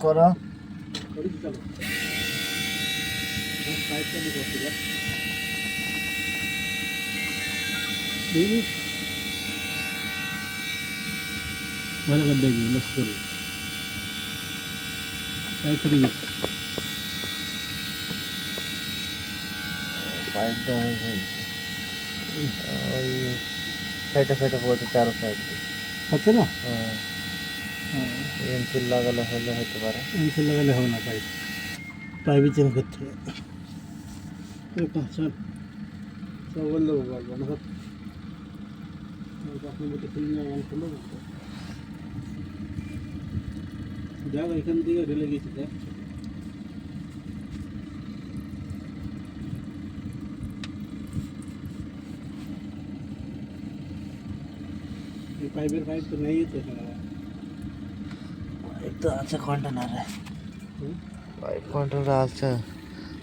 করো ভালো করে দেখবি লক্ষ করে পাইপ দেওয়া হয়েছে ওই সাইডে সাইডে পড়ছে চারো সাইড হচ্ছে না হ্যাঁ এমসিল লাগালে হলে হতে পারে এমসিল লাগালে হবে না পাইপ পাইপই চেঞ্জ করতে হবে চল সব বললে পারবো না আপনি মতো খুললে খুললো যাও এখান থেকে ঢেলে গেছি দেখ এই পাইপের পাইপ তো নেই তো পাইপ তো আছে কন্টেনারে পাইপ কন্টেনার আছে